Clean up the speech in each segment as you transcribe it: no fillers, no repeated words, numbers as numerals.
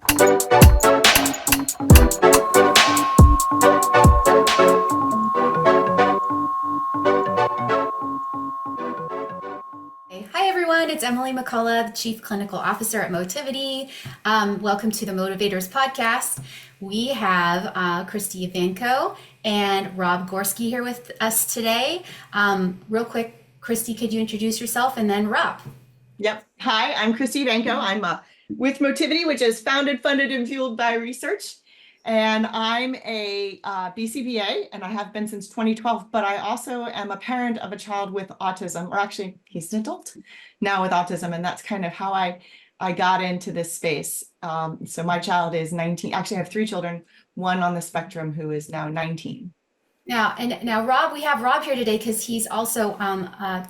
Hi everyone, it's Emily McCullough, Chief Clinical Officer at Motivity. Welcome to the Motivators Podcast. We have Christy Ivanko and Rob Gorski here with us today. Real quick, Christy, could you introduce yourself, and then Rob? Yep. Hi, I'm Christy Ivanko. I'm with Motivity, which is founded, funded, and fueled by research. And I'm a BCBA, and I have been since 2012, but I also am a parent of a child with autism, or actually he's an adult now with autism. And that's kind of how I got into this space. So my child is 19. Actually, I have 3 children, one on the spectrum who is now 19. Now, Rob, we have Rob here today because he's also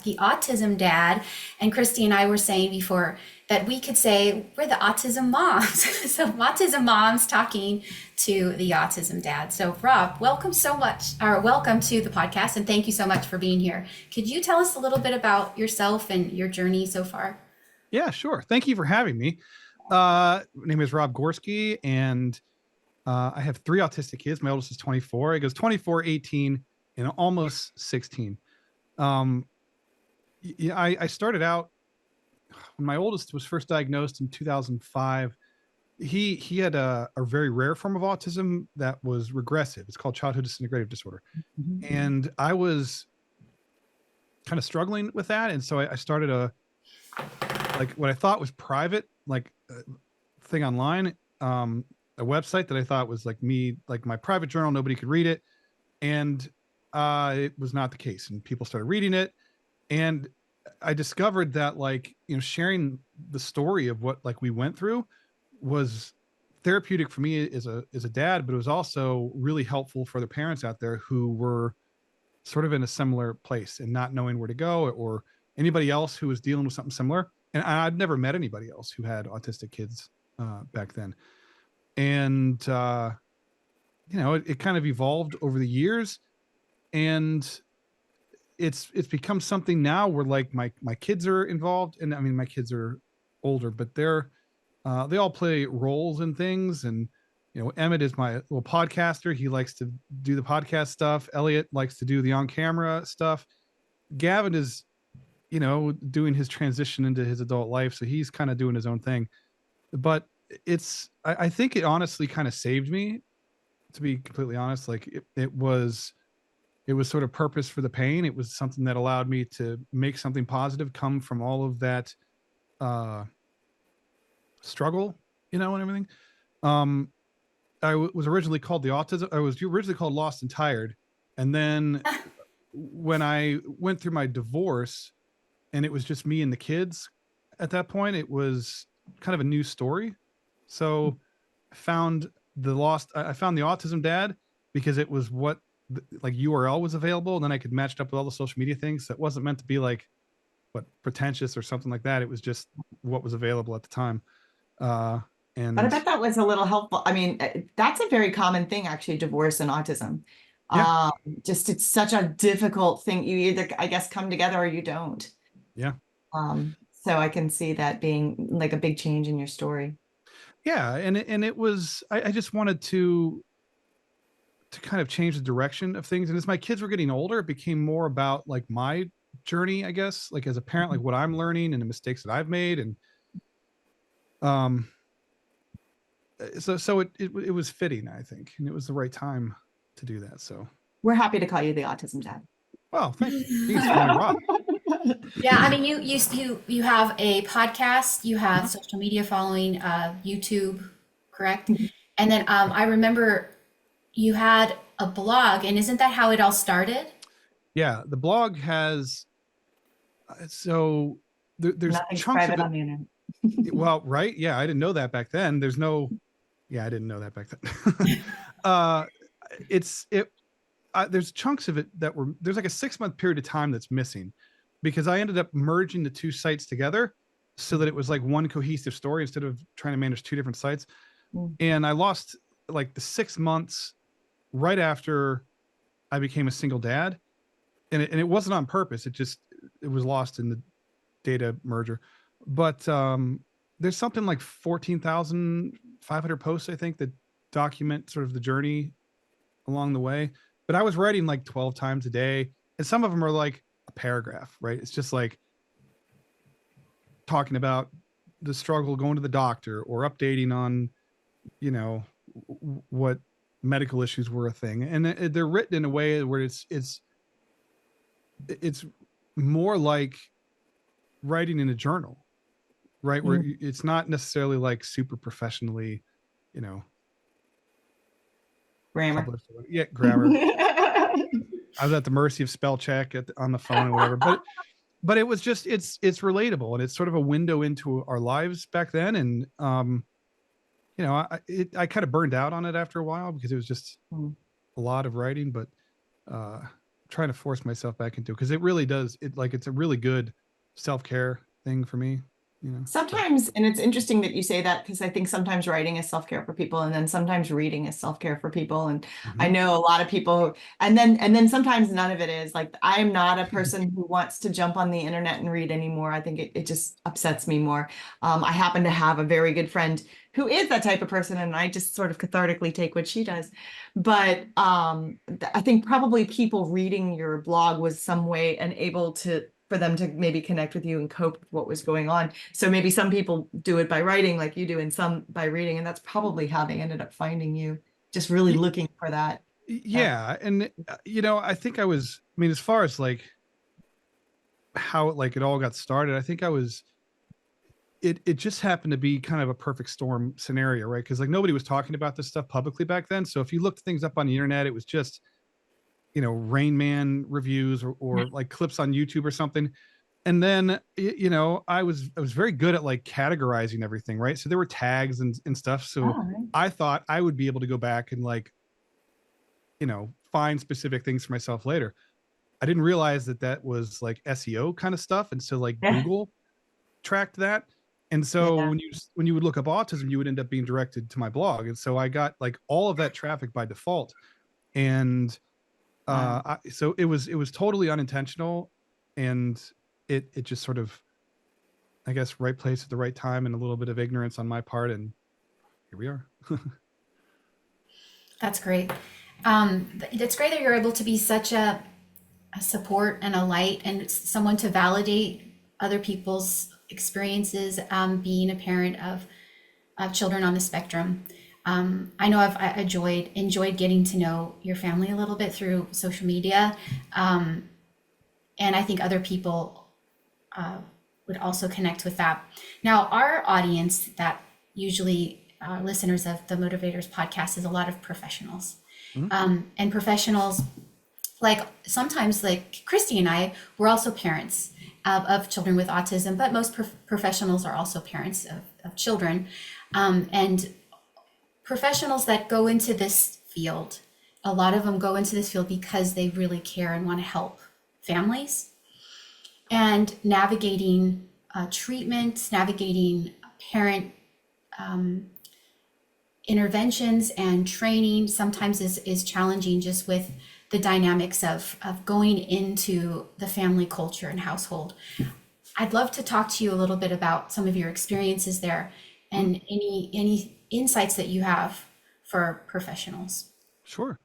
the Autism Dad. And Christy and I were saying before that we could say we're the Autism Moms. So Autism Moms talking to the Autism Dad. So Rob, welcome to the podcast, and thank you so much for being here. Could you tell us a little bit about yourself and your journey so far? Yeah, sure. Thank you for having me. My name is Rob Gorski, and I have 3 autistic kids. My oldest is 24. He goes 24, 18, and almost 16. I started out when my oldest was first diagnosed in 2005. He had a very rare form of autism that was regressive. It's called childhood disintegrative disorder. Mm-hmm. And I was kind of struggling with that. And so I started what I thought was private, thing online, a website that I thought was like my private journal. Nobody could read it. And it was not the case. And people started reading it. And I discovered that sharing the story of what we went through was therapeutic for me as a dad, but it was also really helpful for the parents out there who were sort of in a similar place and not knowing where to go, or anybody else who was dealing with something similar. And I'd never met anybody else who had autistic kids back then. And, it kind of evolved over the years, and it's become something now where my kids are involved. And I mean, my kids are older, but they all play roles in things. And, Emmett is my little podcaster. He likes to do the podcast stuff. Elliot likes to do the on-camera stuff. Gavin is, doing his transition into his adult life. So he's kind of doing his own thing, but I think it honestly kind of saved me, to be completely honest. It was sort of purpose for the pain. It was something that allowed me to make something positive come from all of that struggle, and everything. I was originally called Lost and Tired. And then when I went through my divorce and it was just me and the kids at that point, it was kind of a new story. So I found the Autism Dad because it was what URL was available, and then I could match it up with all the social media things. So it wasn't meant to be pretentious or something like that. It was just what was available at the time. But I bet that was a little helpful. I mean, that's a very common thing, actually, divorce and autism. Yeah. It's such a difficult thing. You either, I guess, come together or you don't. Yeah. So I can see that being like a big change in your story. Yeah. And it was, I just wanted to kind of change the direction of things. And as my kids were getting older, it became more about my journey, I guess, as a parent, what I'm learning and the mistakes that I've made. And, so it was fitting, I think, and it was the right time to do that. So we're happy to call you the Autism Dad. Well, thank you. Rob. Yeah, I mean, you have a podcast, you have social media following, YouTube, correct? And then I remember you had a blog, and isn't that how it all started? Yeah, the blog has there's nothing's chunks private of it. On the internet. Well, right? Yeah, I didn't know that back then. I didn't know that back then. There's chunks of it there's like a 6-month period of time that's missing, because I ended up merging the 2 sites together so that it was like one cohesive story instead of trying to manage 2 different sites. And I lost the 6 months right after I became a single dad. And it wasn't on purpose. It was lost in the data merger. But there's something like 14,000 500 posts, I think, that document sort of the journey along the way. But I was writing like 12 times a day, and some of them are like a paragraph, right? It's just like talking about the struggle going to the doctor or updating on, you know, what medical issues were a thing. And they're written in a way where it's more like writing in a journal, right? Where it's not necessarily like super professionally, you know, Grammar. published. Yeah, grammar. I was at the mercy of spell check on the phone or whatever, but it was just it's relatable, and it's sort of a window into our lives back then. And you know, I kind of burned out on it after a while because it was just a lot of writing, but trying to force myself back into it because it really does it's a really good self-care thing for me, you know. Sometimes, and it's interesting that you say that, because I think sometimes writing is self-care for people, and then sometimes reading is self-care for people. And I know a lot of people, and then sometimes none of it is. Like, I'm not a person who wants to jump on the internet and read anymore. I think it just upsets me more. I happen to have a very good friend who is that type of person, and I just sort of cathartically take what she does. But I think probably people reading your blog was some way and able for them to maybe connect with you and cope with what was going on. So maybe some people do it by writing like you do, and some by reading, and that's probably how they ended up finding you, just really looking for that. Yeah. And you know, I think I mean, as far as like how it all got started, I think it just happened to be kind of a perfect storm scenario, right? Because like nobody was talking about this stuff publicly back then. So if you looked things up on the internet, it was just, you know, Rain Man reviews or like clips on YouTube or something. And then, you know, I was very good at like categorizing everything, right? So there were tags and stuff. So I thought I would be able to go back and like, you know, find specific things for myself later. I didn't realize that was like SEO kind of stuff. And so like Google tracked that. And so when you would look up autism, you would end up being directed to my blog. And so I got like all of that traffic by default. And so it was totally unintentional, and it just sort of, I guess, right place at the right time and a little bit of ignorance on my part, and here we are. That's great. It's great that you're able to be such a support and a light and someone to validate other people's experiences, being a parent of children on the spectrum. I know I enjoyed getting to know your family a little bit through social media, and I think other people would also connect with that. Now, our audience that usually listeners of the Motivators podcast is a lot of professionals, and professionals like sometimes like Christy and I, we're also parents of children with autism, but most professionals are also parents of children, and professionals that go into this field, a lot of them go into this field because they really care and want to help families, and navigating treatment, navigating parent interventions and training sometimes is challenging, just with the dynamics of going into the family culture and household. I'd love to talk to you a little bit about some of your experiences there and any insights that you have for professionals. Sure.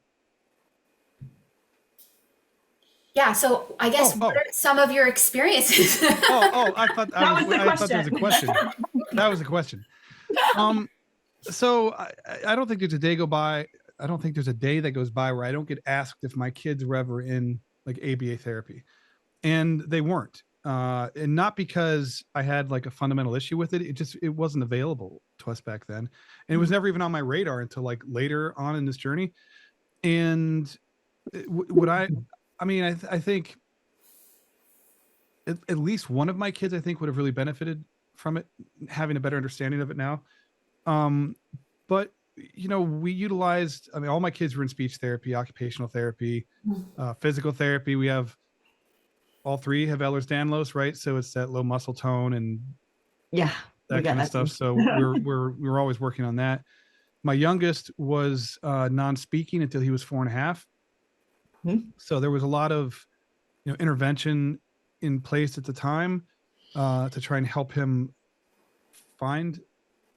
Yeah, so I guess what are some of your experiences? I thought that was a question. That was a question. So I don't think there's a day go by. I don't think there's a day that goes by where I don't get asked if my kids were ever in like ABA therapy, and they weren't. And not because I had like a fundamental issue with it. It wasn't available to us back then. And it was never even on my radar until like later on in this journey. And I think at least one of my kids, I think, would have really benefited from it, having a better understanding of it now. But you know, we utilized, I mean, all my kids were in speech therapy, occupational therapy, physical therapy. We have all three have Ehlers-Danlos, right? So it's that low muscle tone and that kind of stuff. So we're always working on that. My youngest was non-speaking until he was 4.5. So there was a lot of, you know, intervention in place at the time to try and help him find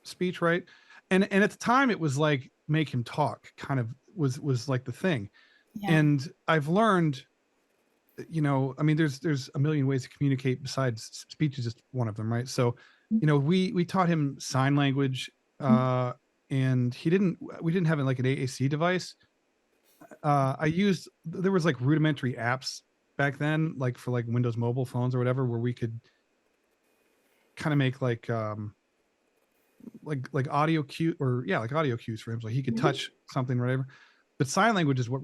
speech, right? and at the time it was like make him talk kind of was like the thing. Yeah. And I've learned, I mean, there's a million ways to communicate besides speech is just one of them, right? So, we taught him sign language, and we didn't have like an AAC device. There was like rudimentary apps back then, like for like Windows mobile phones or whatever, where we could kind of make like audio cue, or like audio cues for him, so he could touch something or whatever. But sign language is what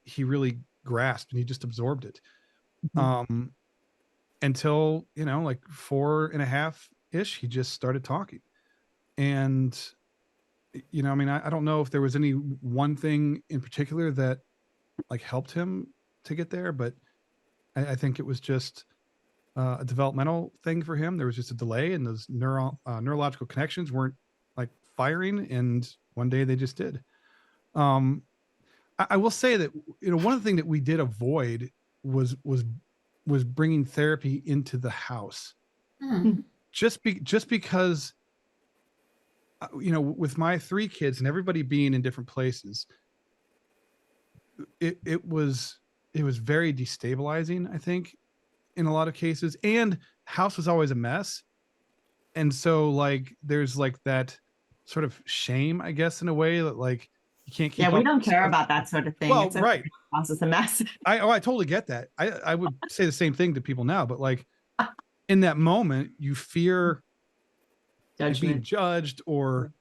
he really grasped, and he just absorbed it. Until like 4.5-ish, he just started talking. And I mean, I don't know if there was any one thing in particular that like helped him to get there, but I think it was just a developmental thing for him. There was just a delay, and those neurological connections weren't like firing, and one day they just did. I will say that one of the things that we did avoid was bringing therapy into the house, just because with my 3 kids and everybody being in different places, it was very destabilizing, I think, in a lot of cases. And house was always a mess, and so like there's like that sort of shame, I guess, in a way, that like you can't keep Yeah, we up don't with care stuff. about that sort of thing. Well, It's okay. right. House is a mess. I totally get that. I would say the same thing to people now, but like in that moment you fear like being Judgment. judged or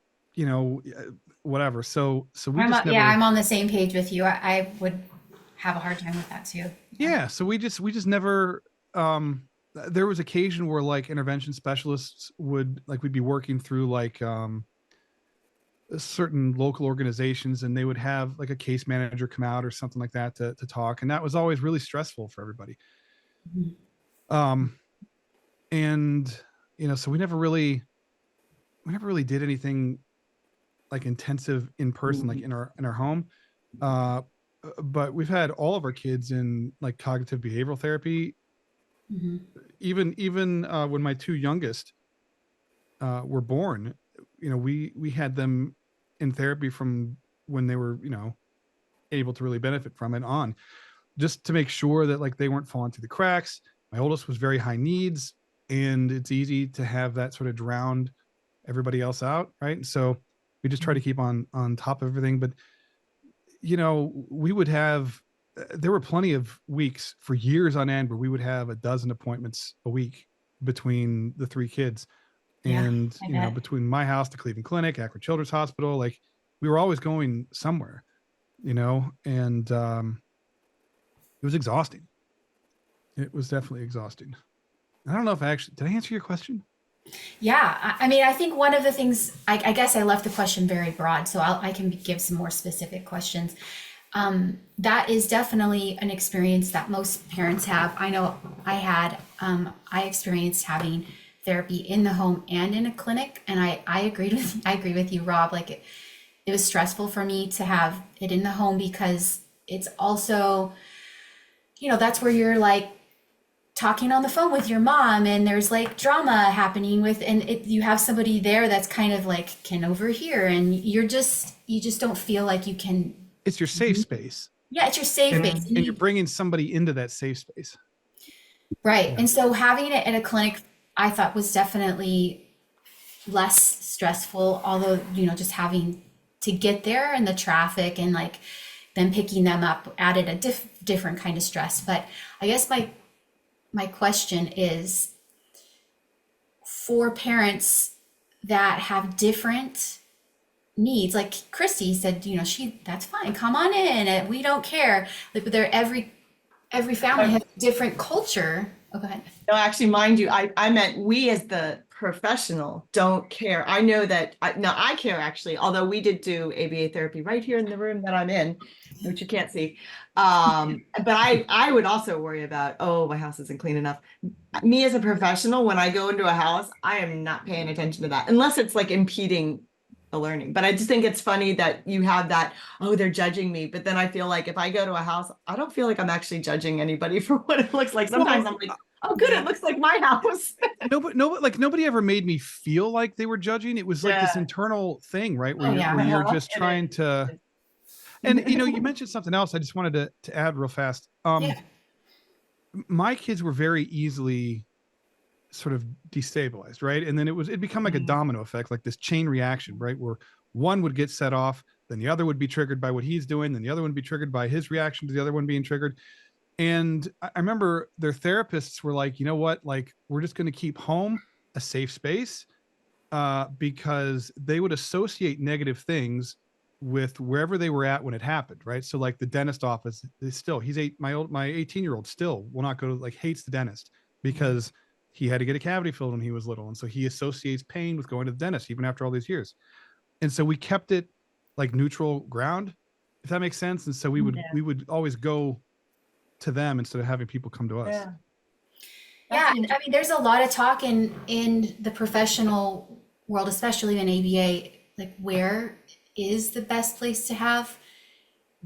whatever. So we just never. Yeah, I'm on the same page with you. I would have a hard time with that too. Yeah, so we just never. There was occasion where like intervention specialists would like we'd be working through like certain local organizations, and they would have like a case manager come out or something like that to talk, and that was always really stressful for everybody. And so we never really did anything like intensive in person, like in our home. But we've had all of our kids in like cognitive behavioral therapy. Even when my 2 youngest were born, we had them in therapy from when they were able to really benefit from it on, just to make sure that like they weren't falling through the cracks. My oldest was very high needs, and it's easy to have that sort of drowned everybody else out, right? So we just try to keep on top of everything. But we would have there were plenty of weeks for years on end where we would have a dozen appointments a week between the 3 kids. And between my house, the Cleveland Clinic, Akron Children's Hospital, like we were always going somewhere, and it was exhausting. It was definitely exhausting. I don't know if did I answer your question? Yeah, I mean, I think one of the things, I guess I left the question very broad, so I can give some more specific questions. That is definitely an experience that most parents have. I know I experienced having therapy in the home and in a clinic, and I agree with you, Rob. Like it was stressful for me to have it in the home because it's also, that's where you're like talking on the phone with your mom, and there's like drama happening you have somebody there that's kind of like can overhear, and you just don't feel like you can. It's your safe space. Yeah, it's your safe space, and you're bringing somebody into that safe space. Right. Yeah. And so having it at a clinic, I thought was definitely less stressful, although, just having to get there and the traffic and like then picking them up added a different kind of stress. But I guess my question is, for parents that have different needs, like Christy said, that's fine, come on in, we don't care. Like every family has a different culture. Oh, go ahead. No, actually, mind you, I meant we as the professional don't care. I know that I care actually, although we did do ABA therapy right here in the room that I'm in, which you can't see. But I would also worry about, oh, my house isn't clean enough. Me as a professional, when I go into a house, I am not paying attention to that unless it's like impeding the learning. But I just think it's funny that you have that, oh, they're judging me. But then I feel like if I go to a house, I don't feel like I'm actually judging anybody for what it looks like. Sometimes I'm like, Oh, good. It looks like my house. Nobody ever made me feel like they were judging. It was like this Yeah. internal thing, right? Oh, yeah. Where you're just It trying is. to, and you mentioned something else. I just wanted to add real fast. Yeah. My kids were very easily sort of destabilized, right? And then it become like a domino effect, like this chain reaction, right? Where one would get set off, then the other would be triggered by what he's doing, then the other one would be triggered by his reaction to the other one being triggered. And I remember their therapists were like, you know what, like we're just going to keep home a safe space, because they would associate negative things with wherever they were at when it happened, right? So like the dentist office is still, my 18-year-old still will not go to, like, hates the dentist because he had to get a cavity filled when he was little, and so he associates pain with going to the dentist even after all these years. And so we kept it like neutral ground, if that makes sense. And so we would always go to them instead of having people come to us. Yeah. Yeah, and I mean, there's a lot of talk in the professional world, especially in ABA, like where is the best place to have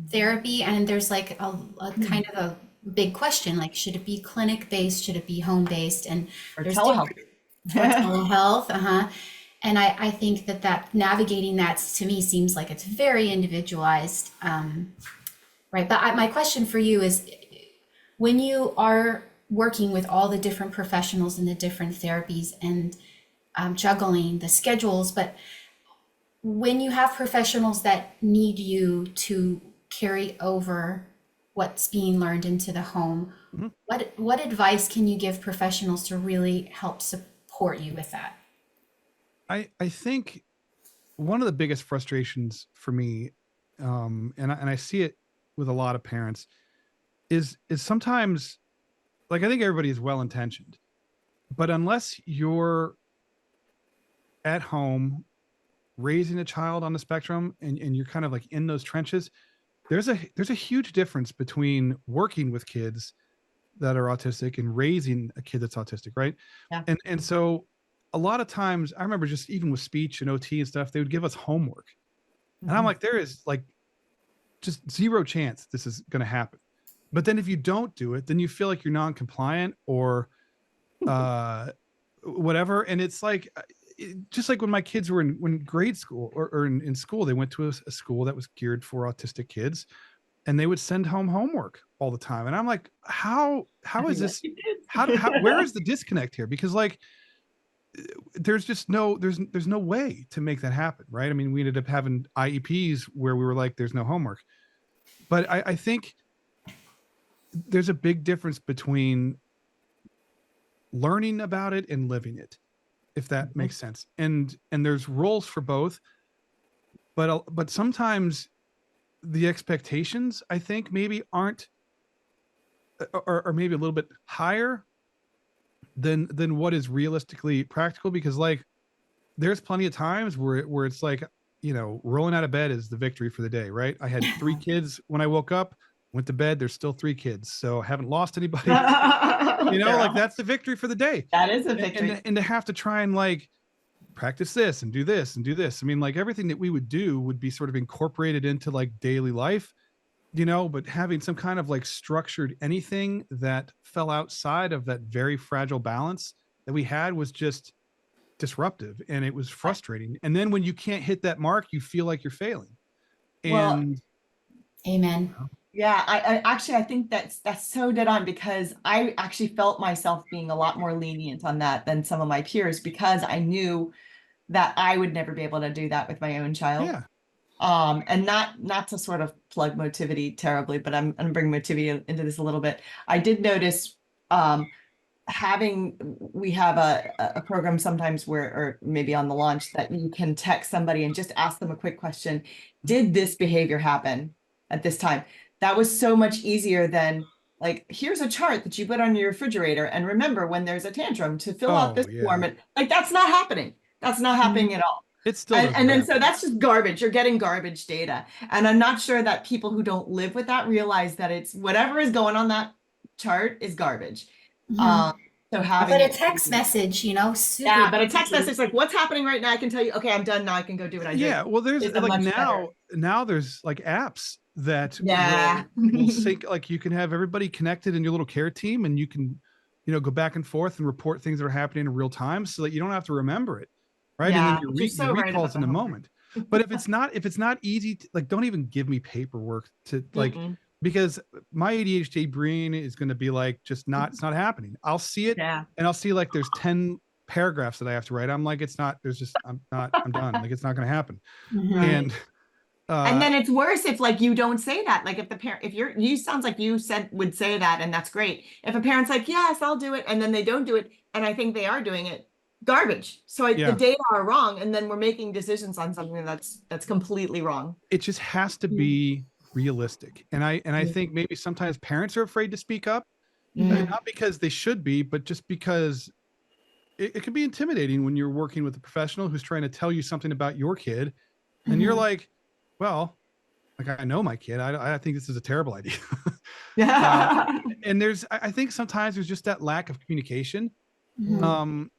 therapy? And there's like a kind of a big question, like should it be clinic based, should it be home based? And Or there's telehealth. telehealth, and I think that navigating that to me seems like it's very individualized, right? But my question for you is, when you are working with all the different professionals and the different therapies and juggling the schedules, but when you have professionals that need you to carry over what's being learned into the home, what advice can you give professionals to really help support you with that? I think one of the biggest frustrations for me, and I see it with a lot of parents, is sometimes, like, I think everybody is well intentioned, but unless you're at home raising a child on the spectrum and you're kind of like in those trenches, there's a huge difference between working with kids that are autistic and raising a kid that's autistic, right? Yeah. And so a lot of times I remember, just even with speech and OT and stuff, they would give us homework. And I'm like, there is like just zero chance this is going to happen. But then if you don't do it, then you feel like you're non-compliant or whatever. And it's like, just like when my kids were in grade school or in school, they went to a school that was geared for autistic kids, and they would send home homework all the time. And I'm like, how is this? Where is the disconnect here? Because like, there's just there's no way to make that happen, right? I mean, we ended up having IEPs where we were like, there's no homework. But I think there's a big difference between learning about it and living it, if that makes sense. And there's roles for both, but sometimes the expectations, I think, maybe aren't, or maybe a little bit higher than what is realistically practical. Because like, there's plenty of times where it's like, rolling out of bed is the victory for the day, right? I had 3 kids when I woke up, went to bed, there's still 3 kids, so I haven't lost anybody. Like that's the victory for the day. That is a victory. And to have to try and like practice this and do this and do this. I mean, like everything that we would do would be sort of incorporated into like daily life, but having some kind of like structured anything that fell outside of that very fragile balance that we had was just disruptive, and it was frustrating. And then when you can't hit that mark, you feel like you're failing. And amen. Yeah, I think that's so dead on, because I actually felt myself being a lot more lenient on that than some of my peers, because I knew that I would never be able to do that with my own child. Yeah. And not to sort of plug Motivity terribly, but I'm going to bring Motivity into this a little bit. I did notice we have a program sometimes where, or maybe on the launch, that you can text somebody and just ask them a quick question. Did this behavior happen at this time? That was so much easier than like, here's a chart that you put on your refrigerator, and remember when there's a tantrum to fill out this form. And like, that's not happening. That's not happening at all. It's still and then so that's just garbage. You're getting garbage data. And I'm not sure that people who don't live with that realize that it's whatever is going on that chart is garbage. So having but a text message, super but a text message like, what's happening right now? I can tell you, okay, I'm done now. I can go do what I do. Yeah, well, there's like now there's like apps that will sync. Like you can have everybody connected in your little care team, and you can go back and forth and report things that are happening in real time so that you don't have to remember it. Right. And Yeah, then you're your so right recall's about in the a homework. moment. But if it's not easy to, like, don't even give me paperwork to like, Mm-mm. because my ADHD brain is going to be like, it's not happening. I'll see it Yeah. and I'll see like there's 10 paragraphs that I have to write. I'm like, I'm done. Like, it's not going to happen. Mhm. Right. And, And then it's worse if like you don't say that. Like if the parent, if you sounds like you would say that, and that's great. If a parent's like, yes, I'll do it, and then they don't do it, and I think they are doing it, garbage. So the yeah, data are wrong, and then we're making decisions on something that's completely wrong. it just has to be realistic. And I think maybe sometimes parents are afraid to speak up, Mm. not because they should be, but just because it can be intimidating when you're working with a professional who's trying to tell you something about your kid. And you're Mhm. like, well, like, I know my kid. I think this is a terrible idea. uh, Yeah. and I think sometimes there's just that lack of communication. Mhm. Um,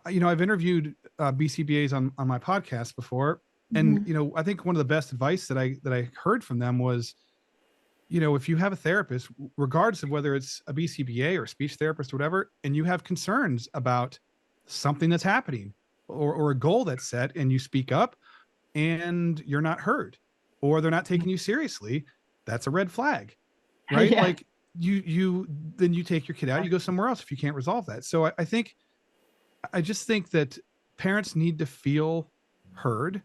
I've interviewed BCBAs on my podcast before, and Mhm. I think one of the best advice that I heard from them was, if you have a therapist, regardless of whether it's a BCBA or a speech therapist or whatever, and you have concerns about something that's happening or a goal that's set, and you speak up and you're not heard, or they're not taking you seriously, that's a red flag, right? Yeah. Like, then you take your kid out, you go somewhere else if you can't resolve that. So I just think that parents need to feel heard,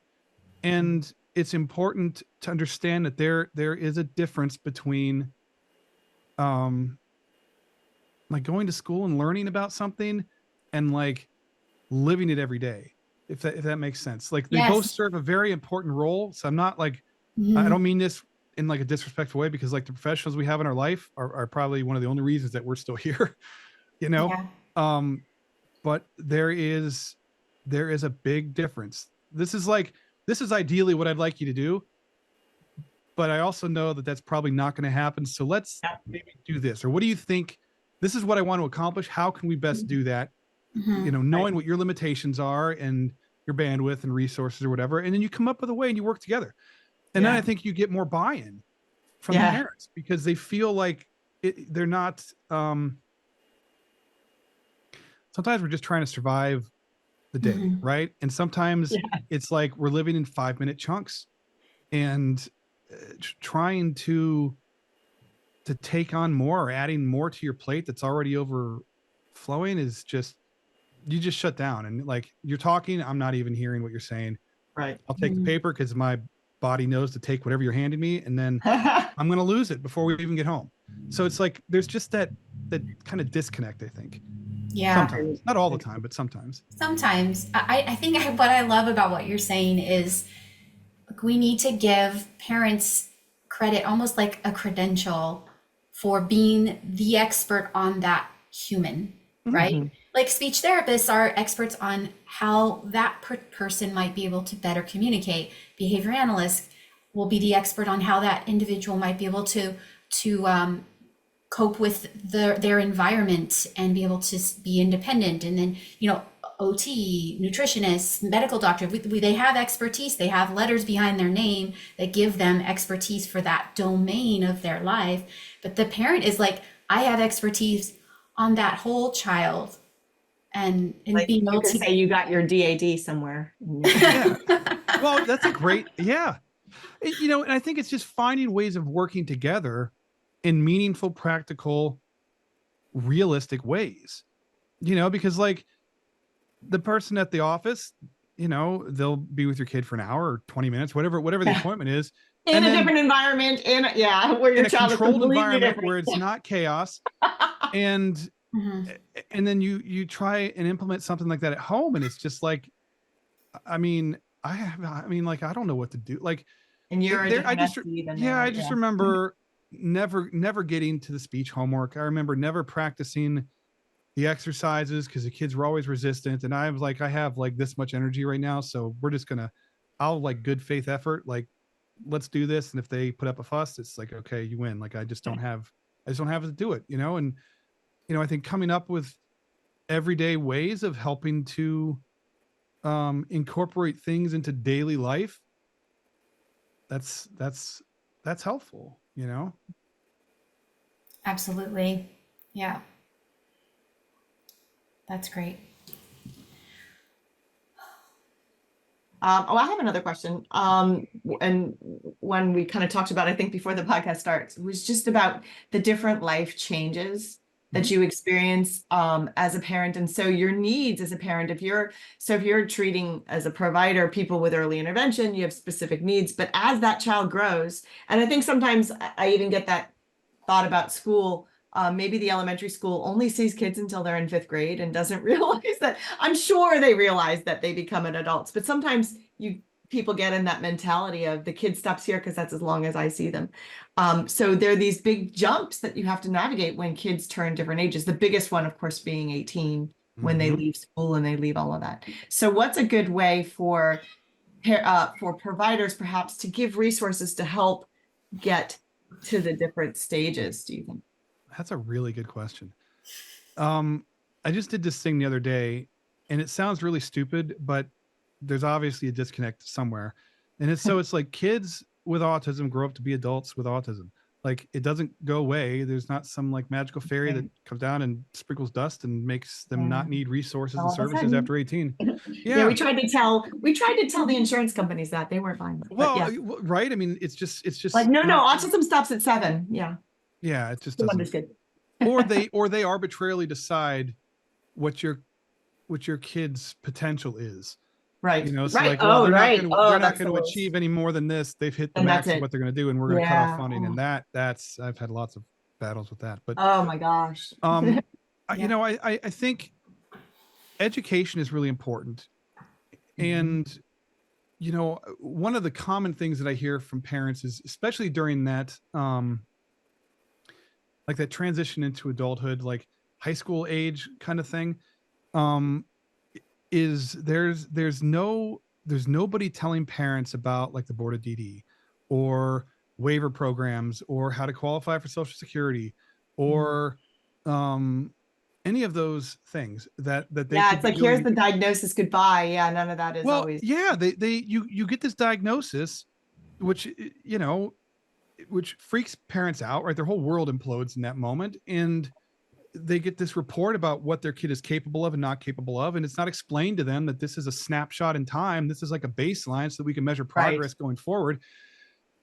and it's important to understand that there is a difference between um like going to school and learning about something and like living it every day, if that makes sense. Like, they both Yes. serve a very important role. So I'm not like, I Mhm. don't mean this in like a disrespectful way, because like the professionals we have in our life are probably one of the only reasons that we're still here, you know? Yeah. Um, but there is a big difference. This is ideally what I'd like you to do, but I also know that that's probably not going to happen. So let's Yeah. maybe do this. Or what do you think? This is what I want to accomplish. How can we best do that? Mhm. Knowing what your limitations are and your bandwidth and resources or whatever. And then you come up with a way and you work together. And then I Yeah. think you get more buy-in from the Yeah. parents, because they feel like they're not, sometimes we're just trying to survive the day, Mhm. right? And sometimes Yeah. it's like we're living in 5-minute chunks, and trying to take on more or adding more to your plate that's already overflowing is just, you just shut down, and like, you're talking, I'm not even hearing what you're saying. Right. I'll take the Mhm. paper because my body knows to take whatever you're handing me, and then I'm going to lose it before we even get home. So it's like there's just that kind of disconnect, I think. Yeah. Sometimes, not all the time, but sometimes. Sometimes I think what I love about what you're saying is we need to give parents credit, almost like a credential for being the expert on that human, Mhm. right? Mhm. Like speech therapists are experts on how that person might be able to better communicate. Behavior analysts will be the expert on how that individual might be able to cope with their environment and be able to be independent. And then, OT, nutritionists, medical doctors, they have expertise. They have letters behind their name that give them expertise for that domain of their life. But the parent is like, I have expertise on that whole child, and Like being you able can to. say you got your DAD somewhere. Yeah. Well, that's a great, yeah. And I think it's just finding ways of working together in meaningful, practical, realistic ways, because like the person at the office, they'll be with your kid for an hour or 20 minutes, whatever the Yeah. appointment is. In And a then different environment, where in your a child is controlled completely environment different. where it's not chaos, and Mhm. and then you try and implement something like that at home, and it's just like, I mean, like, I don't know what to do. Like, And you're a there, different SC than they yeah, are. I just remember never getting to the speech homework. I remember never practicing the exercises because the kids were always resistant. And I was like, I have like this much energy right now. So I'll like good faith effort, like, let's do this. And if they put up a fuss, it's like, okay, you win. Like, I just don't have to do it, and, I think coming up with everyday ways of helping to incorporate things into daily life, that's helpful. Absolutely. Yeah. That's great. I have another question. And when we kind of talked about, I think before the podcast starts, was just about the different life changes that you experience as a parent. And so your needs as a parent, if you're treating as a provider people with early intervention, you have specific needs. But as that child grows, and I think sometimes I even get that thought about school. Maybe the elementary school only sees kids until they're in 5th grade and doesn't realize that. I'm sure they realize that they become an adults, but sometimes people get in that mentality of the kid stops here because that's as long as I see them. So there are these big jumps that you have to navigate when kids turn different ages. The biggest one, of course, being 18 when they leave school and they leave all of that. So what's a good way for providers perhaps to give resources to help get to the different stages, do you think? That's a really good question. I just did this thing the other day, and it sounds really stupid, but there's obviously a disconnect somewhere. And it's like kids with autism grow up to be adults with autism. Like it doesn't go away. There's not some like magical fairy that comes down and sprinkles dust and makes them not need resources and services after 18. Yeah, we tried to tell the insurance companies that they weren't buying it. Well, right. I mean, it's just like, no, autism stops at 7. Yeah. Yeah, it just doesn't. or they arbitrarily decide what your kid's potential is. Right. You know, so right. like, well, they're not going to worst. achieve any more than this. They've hit the And max that's of it. what they're going to do, and we're going to cut off funding. And that's I've had lots of battles with that. But oh my gosh. you know, I think education is really important. And you know, one of the common things that I hear from parents is, especially during that like that transition into adulthood, like high school age kind of thing, is there's nobody telling parents about like the board of DD or waiver programs or how to qualify for Social Security or any of those things that they it's like, here's the diagnosis, goodbye. Yeah, none of that is always. Yeah, you get this diagnosis, which, you know, which freaks parents out, right? Their whole world implodes in that moment, and they get this report about what their kid is capable of and not capable of, and it's not explained to them that this is a snapshot in time. This is like a baseline so that we can measure progress going forward.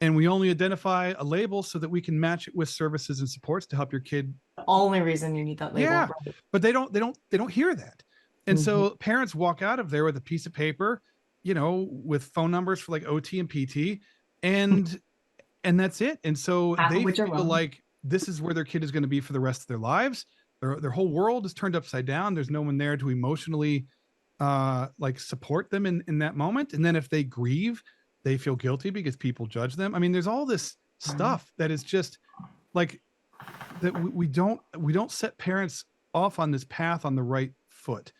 And we only identify a label so that we can match it with services and supports to help your kid. The only reason you need that label. Yeah, but they don't hear that. And so parents walk out of there with a piece of paper, you know, with phone numbers for like OT and PT, and that's it. And so they feel like this is where their kid is going to be for the rest of their lives. Their whole world is turned upside down. There's no one there to emotionally like support them in that moment. And then if they grieve, they feel guilty because people judge them. I mean, there's all this stuff that is just like that we don't set parents off on this path on the right foot.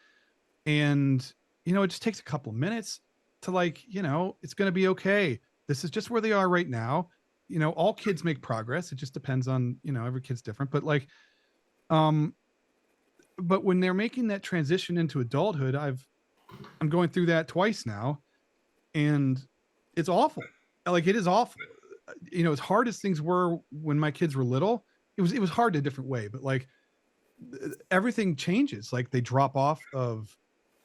And, you know, it just takes a couple of minutes to like, you know, it's going to be okay. This is just where they are right now. You know, all kids make progress. It just depends on, you know, every kid's different, but like, but when they're making that transition into adulthood, I'm going through that twice now, and it's awful. Like, it is awful. You know, as hard as things were when my kids were little, it was hard in a different way, but like everything changes. Like they drop off of,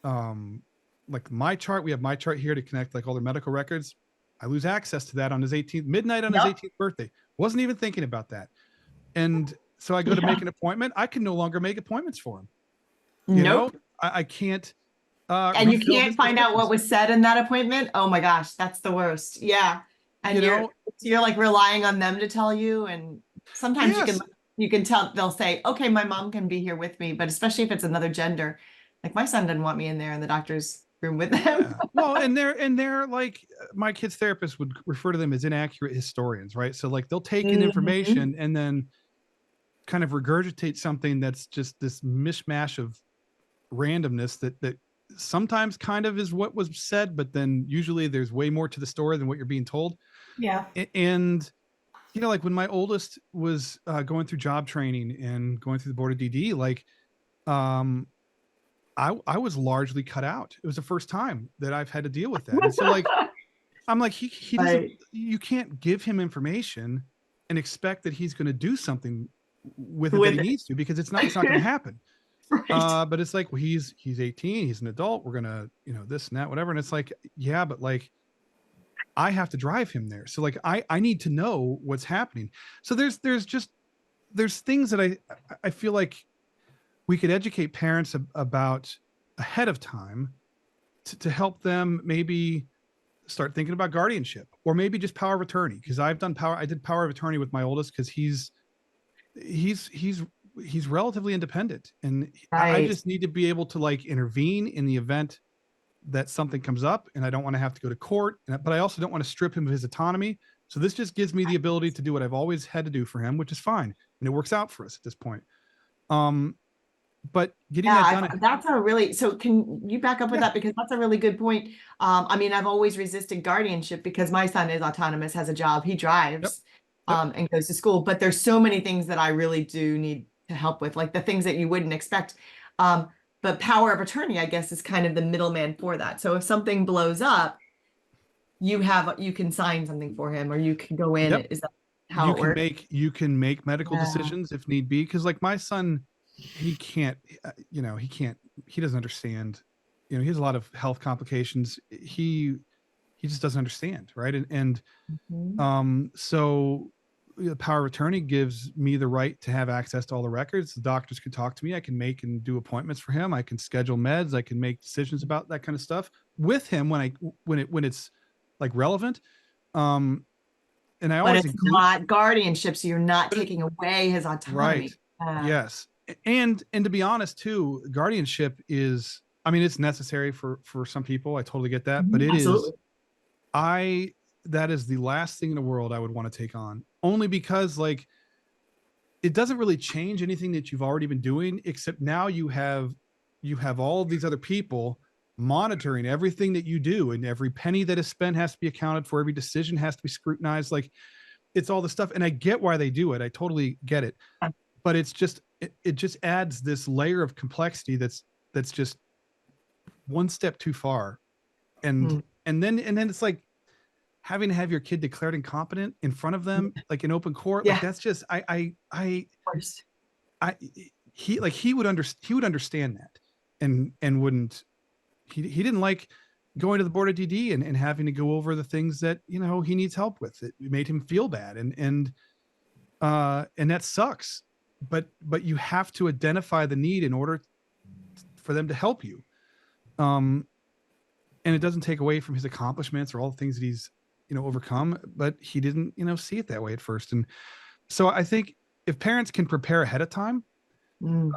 like my chart. We have my chart here to connect like all their medical records. I lose access to that on his 18th midnight on his 18th birthday. Wasn't even thinking about that. And so I go to make an appointment. I can no longer make appointments for him. You know, I can't. And you can't find out what was said in that appointment. Oh my gosh, that's the worst. Yeah. And you're like relying on them to tell you. And sometimes you can tell, they'll say, okay, my mom can be here with me, but especially if it's another gender, like my son didn't want me in there in the doctor's room with them. Yeah. Well, and they're like, my kid's therapist would refer to them as inaccurate historians, right? So like they'll take in information and then kind of regurgitate something that's just this mishmash of randomness that sometimes kind of is what was said, but then usually there's way more to the story than what you're being told. Yeah. And you know, like when my oldest was going through job training and going through the board of DD, like I was largely cut out. It was the first time that I've had to deal with that. And so like, I'm like, he doesn't, you can't give him information and expect that he's going to do something with it that he needs to, because it's not going to happen. Right. But it's like, well, he's 18, he's an adult, we're gonna, this and that, whatever. And it's like, yeah, but like I have to drive him there. So like I need to know what's happening. So there's things that I feel like we could educate parents about ahead of time to help them maybe start thinking about guardianship, or maybe just power of attorney. Cause I did power of attorney with my oldest, cause he's relatively independent, and I Right. just need to be able to like intervene in the event that something comes up, and I don't want to have to go to court, but I also don't want to strip him of his autonomy. So this just gives me the ability to do what I've always had to do for him, which is fine. And it works out for us at this point. But getting that Yeah, done. that's a really, so can you back up with Yeah. that? Because that's a really good point. I mean, I've always resisted guardianship because my son is autonomous, has a job, he Yep. drives, Yep. and goes to school, but there's so many things that I really do need to help with, like the things that you wouldn't expect. But power of attorney, I guess, is kind of the middleman for that. So if something blows up, you can sign something for him, or you can go in. Yep. Is that how it works? You can make medical Yeah. decisions if need be. Cause like my son, he can't, he doesn't understand, he has a lot of health complications. He just doesn't understand. Right. And Mhm. so the power of attorney gives me the right to have access to all the records. The doctors can talk to me. I can make and do appointments for him. I can schedule meds. I can make decisions about that kind of stuff with him when it's like relevant. Um, and I But always it's include, not guardianship, so you're not but it, taking away his right. autonomy. Yes. And to be honest too, guardianship is, I mean, it's necessary for some people. I totally get that, but Mhm. it is, Absolutely. I, that is the last thing in the world I would want to take on, only because like it doesn't really change anything that you've already been doing, except now you have all of these other people monitoring everything that you do, and every penny that is spent has to be accounted for, every decision has to be scrutinized. Like it's all the stuff, and I get why they do it. I totally get it, but it just adds this layer of complexity that's just one step too far. and Mm. and then it's like having to have your kid declared incompetent in front of them, like in open court. Like Yeah, that's just of course. I he would understand that, and wouldn't, he didn't like going to the board of DD and having to go over the things that he needs help with. It made him feel bad, and that sucks. But you have to identify the need in order for them to help you. Um, and it doesn't take away from his accomplishments or all the things that he's overcome. But he didn't see it that way at first, and so I think if parents can prepare ahead of time, Mm.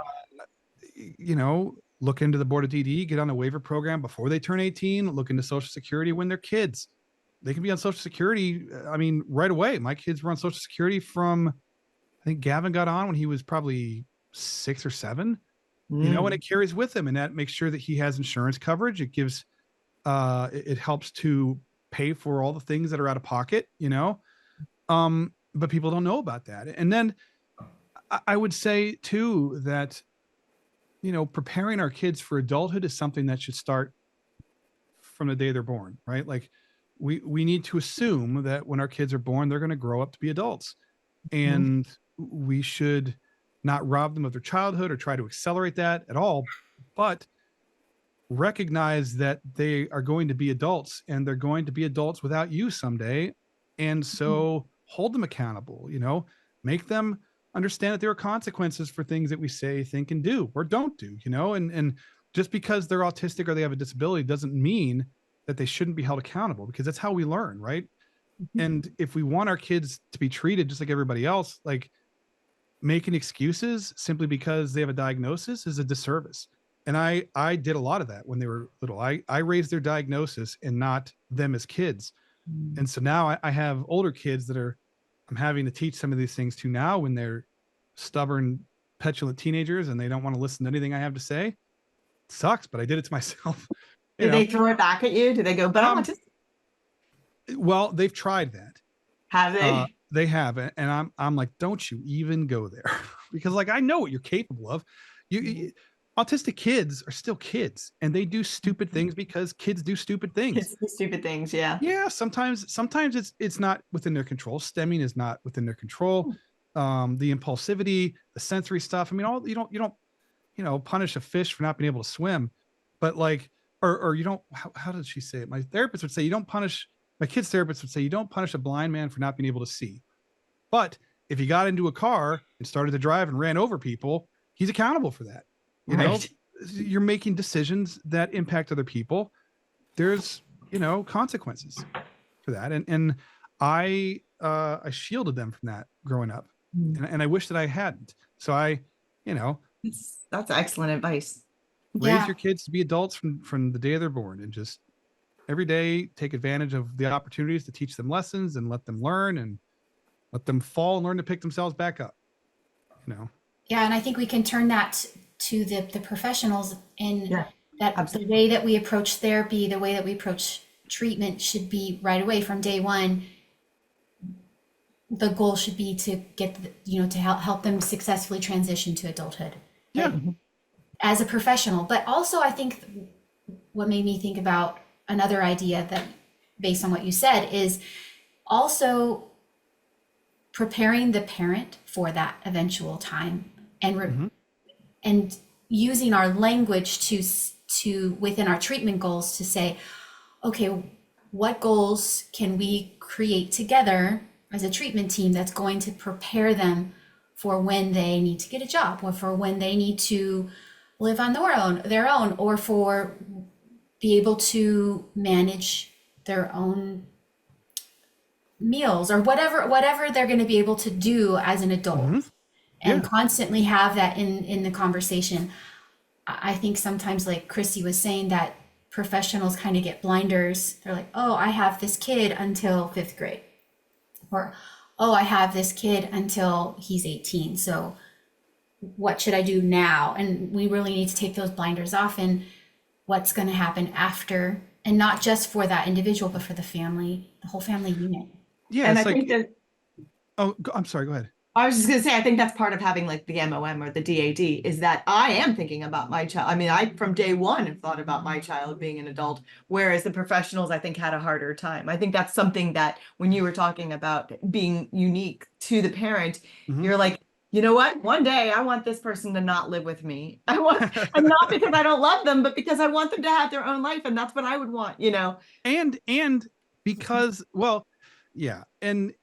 look into the board of DD, get on a waiver program before they turn 18, look into Social Security when they're kids. They can be on Social Security. I mean, right away. My kids were on Social Security from, I think Gavin got on when he was probably 6 or 7, and Mm. it carries with him, and that makes sure that he has insurance coverage. It gives, it helps to pay for all the things that are out of pocket. But people don't know about that. And then I would say too that preparing our kids for adulthood is something that should start from the day they're born, right? Like we need to assume that when our kids are born, they're going to grow up to be adults, Mm. and we should not rob them of their childhood or try to accelerate that at all, but recognize that they are going to be adults, and they're going to be adults without you someday. And so hold them accountable, make them understand that there are consequences for things that we say, think, and do or don't do, and just because they're autistic or they have a disability doesn't mean that they shouldn't be held accountable, because that's how we learn, right? And if we want our kids to be treated just like everybody else, like making excuses simply because they have a diagnosis is a disservice. And I did a lot of that when they were little. I raised their diagnosis and not them as kids. Mm. And so now I have older kids that I'm having to teach some of these things to now, when they're stubborn, petulant teenagers and they don't want to listen to anything I have to say. It sucks, but I did it to myself. you Do know. they throw it back at you? Do they go, but I'm Um, autistic? well, they've tried that. Have they? They have, and I'm like, don't you even go there, because like I know what you're capable of. You autistic kids are still kids, and they do stupid things because kids do stupid things. It's the stupid things. Yeah. Yeah, sometimes it's not within their control. Stemming is not within their control. The impulsivity, the sensory stuff. I mean, all you don't punish a fish for not being able to swim, but like, or you don't, how did she say it? My therapist would say, my kid's therapist would say, you don't punish a blind man for not being able to see. But if he got into a car and started to drive and ran over people, he's accountable for that. Right. You're making decisions that impact other people. There's, consequences for that. And I shielded them from that growing up. And I wish that I hadn't. So I, That's excellent advice. raise your kids to be adults from the day they're born, and just every day take advantage of the opportunities to teach them lessons and let them learn and let them fall and learn to pick themselves back up. Yeah, and I think we can turn that to the professionals in Yeah, that absolutely. the way that we approach therapy, the way that we approach treatment should be right away from day one. The goal should be to get, to help them successfully transition to adulthood. Yeah. As a professional. But also, I think what made me think about another idea that, based on what you said, is also preparing the parent for that eventual time, and and using our language to within our treatment goals to say, okay, what goals can we create together as a treatment team that's going to prepare them for when they need to get a job, or for when they need to live on their own, or for be able to manage their own meals, or whatever they're going to be able to do as an adult, and constantly have that in the conversation. I think sometimes, like Christy was saying, that professionals kind of get blinders. They're like, oh, I have this kid until 5th grade, or oh, I have this kid until he's 18, so what should I do now? And we really need to take those blinders off, and what's going to happen after, and not just for that individual, but for the family, the whole family unit. Yeah. And It's I like, think that I'm sorry, go ahead. I was just going to say, I think that's part of having like the MOM or the DAD, is that I am thinking about my child. I mean, I from day one have thought about my child being an adult, whereas the professionals, I think, had a harder time. I think that's something that when you were talking about being unique to the parent, you're like, you know what? One day I want this person to not live with me. And not because I don't love them, but because I want them to have their own life. And that's what I would want, And because, well, yeah. And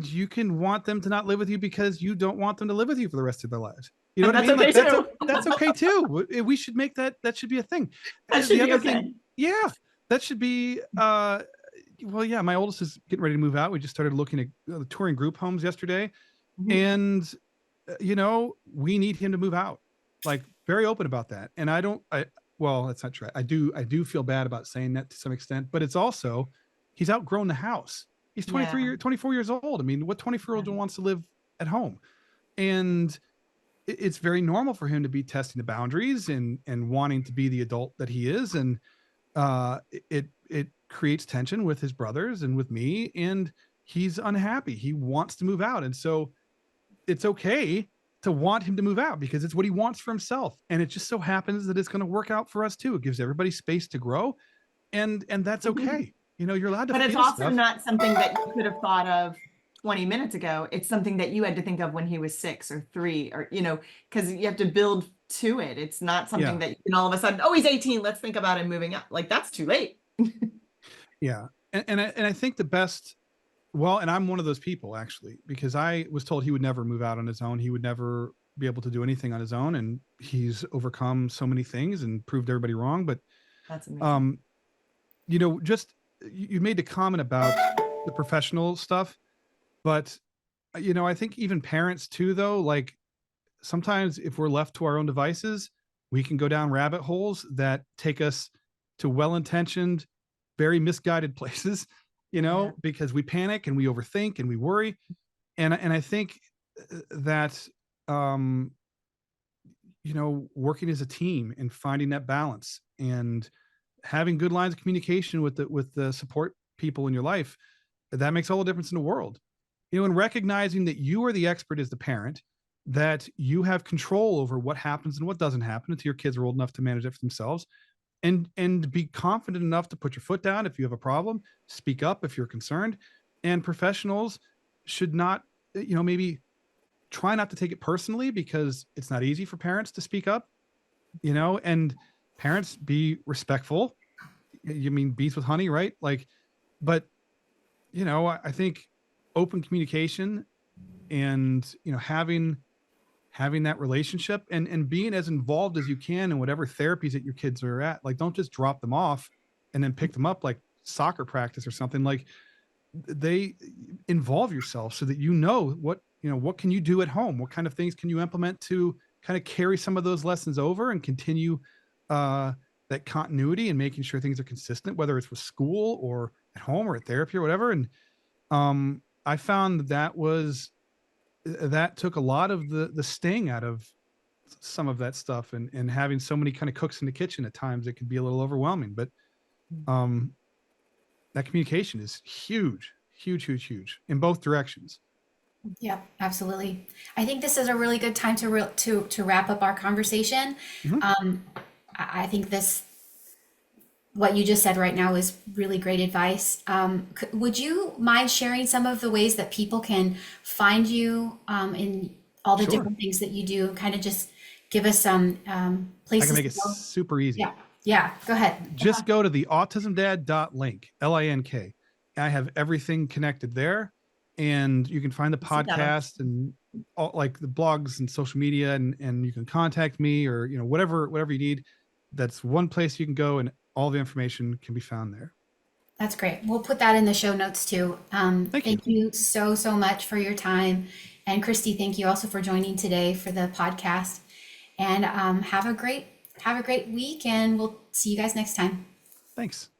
you can want them to not live with you because you don't want them to live with you for the rest of their lives. You know And what I mean? that's okay Like too. that's okay too. We should make that should be a thing. That should The be other okay. thing, yeah, that should be well, yeah, my oldest is getting ready to move out. We just started looking at touring group homes yesterday. And we need him to move out. Like, very open about that. And well, that's not true. I do feel bad about saying that to some extent, but it's also, he's outgrown the house. He's 24 years old. I mean, what 24-year-old wants to live at home? And it's very normal for him to be testing the boundaries and wanting to be the adult that he is. And it creates tension with his brothers and with me, and he's unhappy. He wants to move out. And so it's okay to want him to move out because it's what he wants for himself. And it just so happens that it's going to work out for us too. It gives everybody space to grow, and that's okay. You're allowed to. But it's feel also stuff. not something that you could have thought of 20 minutes ago. It's something that you had to think of when he was 6 or 3, or because you have to build to it. It's not something that you can all of a sudden, oh, he's 18, let's think about him moving out. Like, that's too late. Yeah. And I think the best, well, and I'm one of those people actually, because I was told he would never move out on his own. He would never be able to do anything on his own. And he's overcome so many things and proved everybody wrong. But, that's amazing. Just, you made the comment about the professional stuff, but, I think even parents too, though, like, sometimes if we're left to our own devices, we can go down rabbit holes that take us to well-intentioned, very misguided places, because we panic and we overthink and we worry. And I think that, working as a team and finding that balance and having good lines of communication with the support people in your life, that makes all the difference in the world. And recognizing that you are the expert as the parent, that you have control over what happens and what doesn't happen until your kids are old enough to manage it for themselves, and be confident enough to put your foot down if you have a problem, speak up if you're concerned. And professionals should not, maybe try not to take it personally, because it's not easy for parents to speak up, you know, and parents, be respectful. You mean bees with honey, right? Like, but you know, I think open communication and, you know, having that relationship and being as involved as you can in whatever therapies that your kids are at. Like, don't just drop them off and then pick them up like soccer practice or something. Like, they involve yourself so that you know what can you do at home, what kind of things can you implement to kind of carry some of those lessons over and continue that continuity and making sure things are consistent, whether it's with school or at home or at therapy or whatever. And I found that took a lot of the sting out of some of that stuff, and having so many kind of cooks in the kitchen at times, it can be a little overwhelming. But um that communication is huge, huge, huge, huge in both directions. Yeah, absolutely. I think this is a really good time to wrap up our conversation. Mhm. I think this what you just said right now is really great advice. Would you mind sharing some of the ways that people can find you in all the Sure. different things that you do? Kind of just give us some I can places make to it go. super easy. Yeah, yeah. Go ahead. Just go to the autismdad.link, link. I have everything connected there, and you can find the See that on- podcast and all, like the blogs and social media, and you can contact me, or you know, whatever you need. That's one place you can go, and all the information can be found there. That's great. We'll put that in the show notes too. Thank you. Thank you so much for your time. And Christy, thank you also for joining today for the podcast. And have a great week, and we'll see you guys next time. Thanks.